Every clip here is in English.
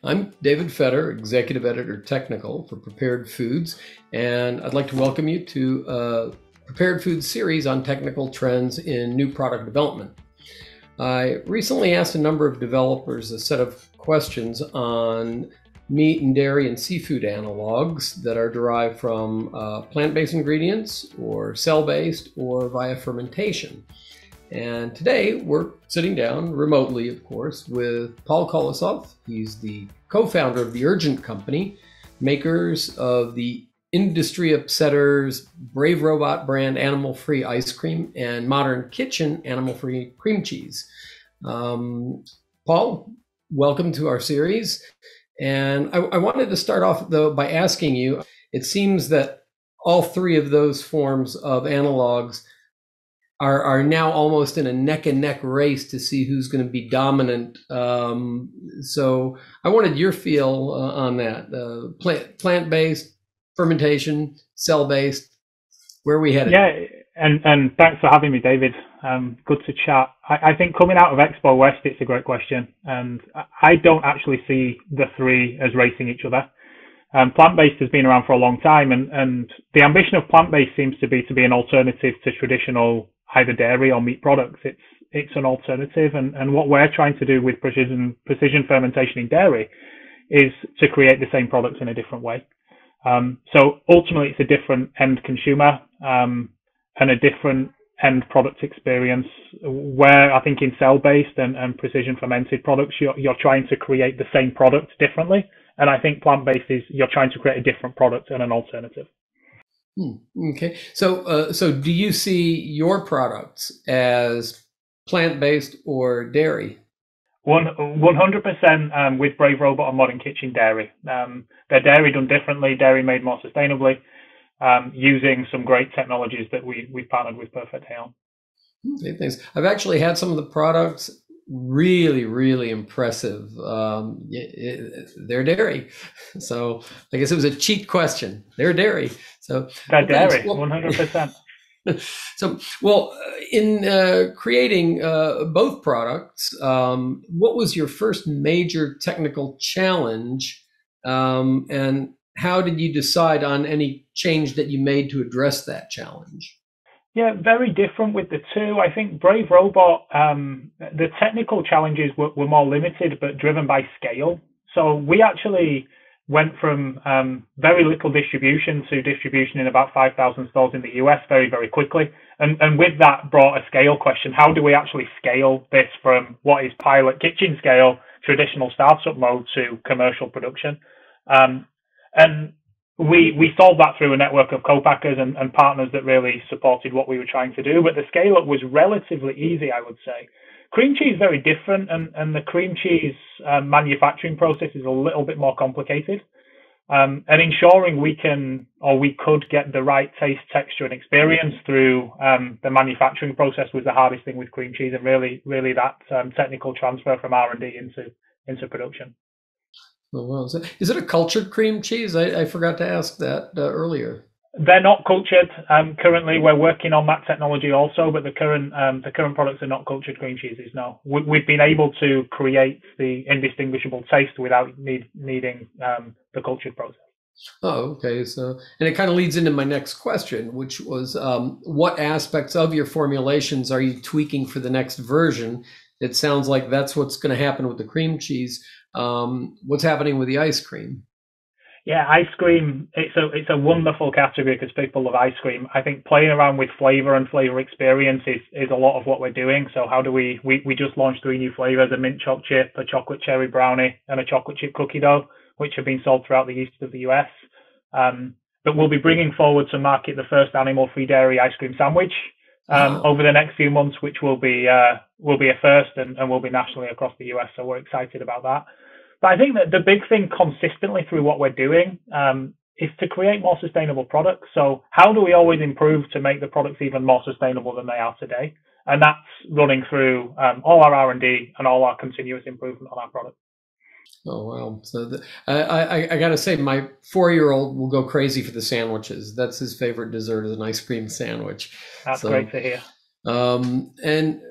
I'm David Fetter, Executive Editor Technical for Prepared Foods, and I'd like to welcome you to a Prepared Foods series on technical trends in new product development. I recently asked a number of developers a set of questions on meat and dairy and seafood analogs that are derived from plant-based ingredients or cell-based or via fermentation. And today we're sitting down remotely, of course, with Paul Kollesoff. He's the co-founder of the Urgent Company, makers of the industry upsetters Brave Robot brand animal-free ice cream and Modern Kitchen animal-free cream cheese. Paul, welcome to our series. And I wanted to start off, though, by asking you, it seems that all three of those forms of analogs are now almost in a neck-and-neck race to see who's going to be dominant. So I wanted your feel on that. Plant-based, fermentation, cell-based, where are we headed? Yeah, and thanks for having me, David. Good to chat. I think coming out of Expo West, it's a great question. And I don't actually see the three as racing each other. Plant-based has been around for a long time, and the ambition of plant-based seems to be an alternative to traditional either dairy or meat products. It's an alternative, and what we're trying to do with precision fermentation in dairy is to create the same products in a different way. So ultimately, it's a different end consumer and a different end product experience. Where I think in cell-based and precision fermented products, you're trying to create the same product differently, and I think plant-based is you're trying to create a different product and an alternative. Okay, so do you see your products as plant-based or dairy? 100% with Brave Robot and Modern Kitchen dairy. They're dairy done differently, dairy made more sustainably, using some great technologies that we partnered with Perfect Day on. Okay, thanks. I've actually had some of the products. Really impressive. They're dairy. So I guess it was a cheat question. They're dairy. So they're dairy, 100%. So, well, in creating both products, what was your first major technical challenge, and how did you decide on any change that you made to address that challenge? Yeah, very different with the two. I think Brave Robot, the technical challenges were more limited, but driven by scale. So we actually went from very little distribution to distribution in about 5,000 stores in the US very quickly. And with that brought a scale question. How do we actually scale this from what is pilot kitchen scale, traditional startup mode, to commercial production? And we solved that through a network of co-packers and partners that really supported what we were trying to do. But the scale up was relatively easy, I would say. Cream cheese is very different, and the cream cheese manufacturing process is a little bit more complicated. And ensuring we could get the right taste, texture, and experience through the manufacturing process was the hardest thing with cream cheese, and really that technical transfer from R&D into production. Oh, wow. Is it a cultured cream cheese? I forgot to ask that earlier. They're not cultured. Currently, we're working on that technology also, but the current products are not cultured cream cheeses. No, we've been able to create the indistinguishable taste without needing the cultured process. Oh, okay. So, and it kind of leads into my next question, which was, what aspects of your formulations are you tweaking for the next version? It sounds like that's what's going to happen with the cream cheese. What's happening with the ice cream? Yeah, ice cream, it's a wonderful category because people love ice cream. I think playing around with flavor and flavor experience is a lot of what we're doing. So how do we just launched 3 new flavors, a mint choc chip, a chocolate cherry brownie, and a chocolate chip cookie dough, which have been sold throughout the east of the US. But we'll be bringing forward to market the first animal-free dairy ice cream sandwich over the next few months, which will be a first and will be nationally across the US. So we're excited about that. But I think that the big thing consistently through what we're doing is to create more sustainable products. So how do we always improve to make the products even more sustainable than they are today? And that's running through all our R&D and all our continuous improvement on our products. Oh, wow. So I got to say, my 4-year-old will go crazy for the sandwiches. That's his favorite dessert, is an ice cream sandwich. That's great to hear. And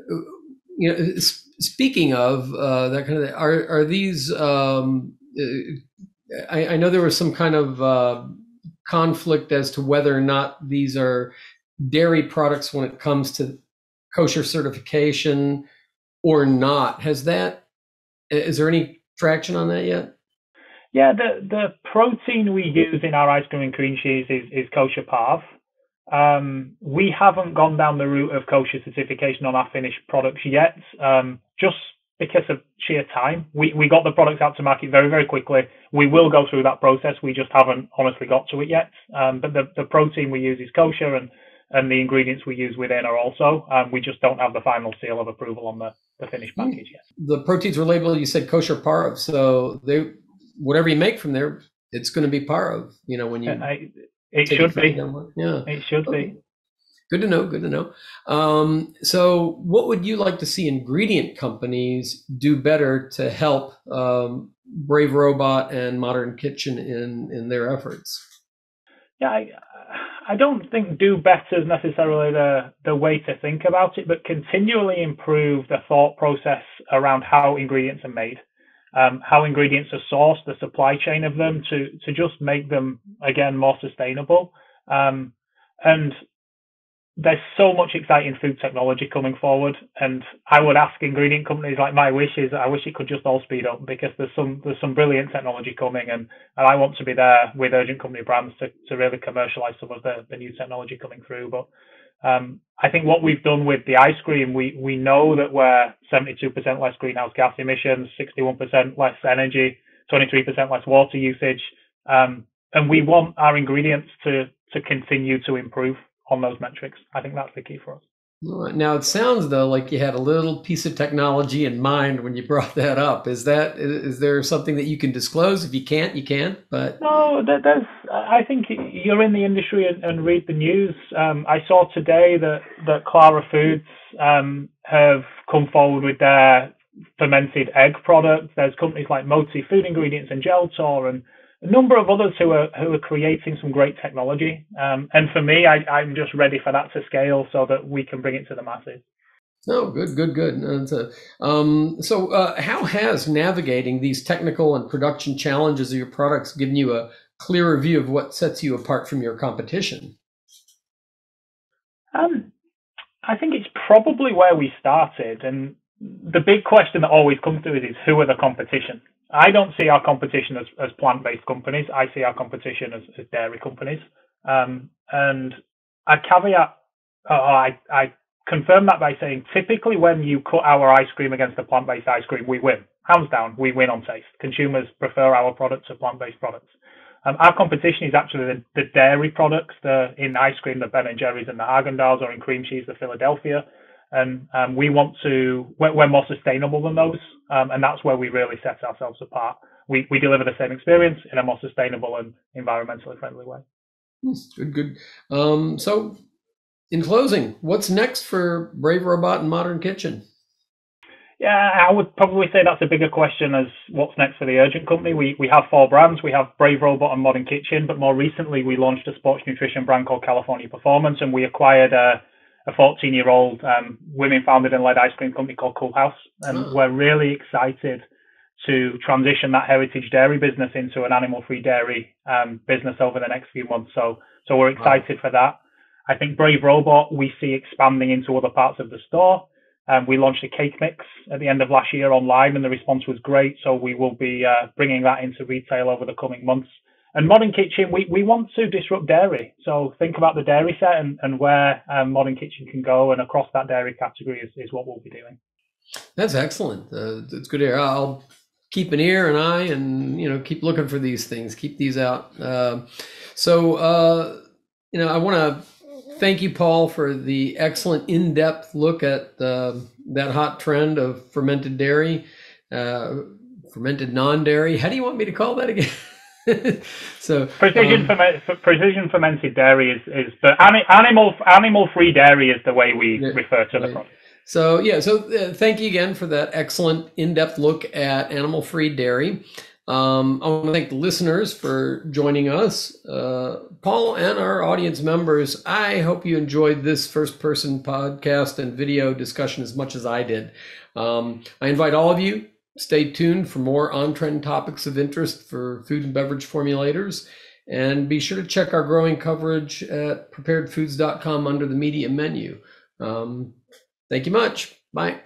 you know, speaking of that kind of thing, are these I know there was some kind of conflict as to whether or not these are dairy products when it comes to kosher certification or not. Is there any traction on that yet? Yeah, the protein we use in our ice cream and cream cheese is kosher parv. We haven't gone down the route of kosher certification on our finished products yet, just because of sheer time. We got the products out to market very, very quickly. We will go through that process. We just haven't honestly got to it yet. But the protein we use is kosher, and the ingredients we use within are also. We just don't have the final seal of approval on the finished package yet. The proteins were labeled, you said kosher parv, so whatever you make from there, it's going to be parv. When you it should be. Yeah, it should be. Good to know. Good to know. So, what would you like to see ingredient companies do better to help Brave Robot and Modern Kitchen in their efforts? Yeah, I don't think do better is necessarily the way to think about it, but continually improve the thought process around how ingredients are made, how ingredients are sourced, the supply chain of them to just make them, again, more sustainable. And there's so much exciting food technology coming forward, and I would ask ingredient companies, like my wish is, I wish it could just all speed up, because there's some brilliant technology coming, and I want to be there with Urgent Company brands to really commercialize some of the new technology coming through. But I think what we've done with the ice cream, we know that we're 72% less greenhouse gas emissions, 61% less energy, 23% less water usage, and we want our ingredients to continue to improve on those metrics. I think that's the key for us. Now, it sounds, though, like you had a little piece of technology in mind when you brought that up. Is there something that you can disclose? If you can't, you can't. But no, I think you're in the industry and read the news. I saw today that Clara Foods have come forward with their fermented egg product. There's companies like Moti Food Ingredients and Geltor and a number of others who are creating some great technology. And for me, I'm just ready for that to scale so that we can bring it to the masses. Oh, good. So how has navigating these technical and production challenges of your products given you a clearer view of what sets you apart from your competition? I think it's probably where we started. And the big question that always comes to it is, who are the competition? I don't see our competition as plant-based companies. I see our competition as dairy companies. And I caveat, I confirm that by saying, typically when you cut our ice cream against a plant-based ice cream, we win. Hands down, we win on taste. Consumers prefer our products to plant-based products. Our competition is actually the dairy products, in ice cream, the Ben & Jerry's and the Haagen-Dazs, or in cream cheese, the Philadelphia. And we're more sustainable than those. And that's where we really set ourselves apart. We deliver the same experience in a more sustainable and environmentally friendly way. Good. So in closing, what's next for Brave Robot and Modern Kitchen? Yeah, I would probably say that's a bigger question as what's next for the Urgent Company. We have 4 brands. We have Brave Robot and Modern Kitchen, but more recently we launched a sports nutrition brand called California Performance, and we acquired a 14-year-old women-founded and led ice cream company called Cool House. And we're really excited to transition that heritage dairy business into an animal-free dairy business over the next few months. So we're excited for that. I think Brave Robot, we see expanding into other parts of the store. We launched a cake mix at the end of last year online, and the response was great. So we will be bringing that into retail over the coming months. And Modern Kitchen, we want to disrupt dairy. So think about the dairy set and where Modern Kitchen can go, and across that dairy category is what we'll be doing. That's excellent. It's good to hear. I'll keep an ear and eye and, keep looking for these things, keep these out. I want to thank you, Paul, for the excellent in-depth look at that hot trend of fermented dairy, fermented non-dairy. How do you want me to call that again? So precision fermented dairy is the animal free dairy is the way we refer to the product. So thank you again for that excellent in-depth look at animal free dairy. I want to thank the listeners for joining us. Paul and our audience members, I hope you enjoyed this first-person podcast and video discussion as much as I did. I invite all of you Stay tuned for more on-trend topics of interest for food and beverage formulators. And be sure to check our growing coverage at preparedfoods.com under the media menu. Thank you much. Bye.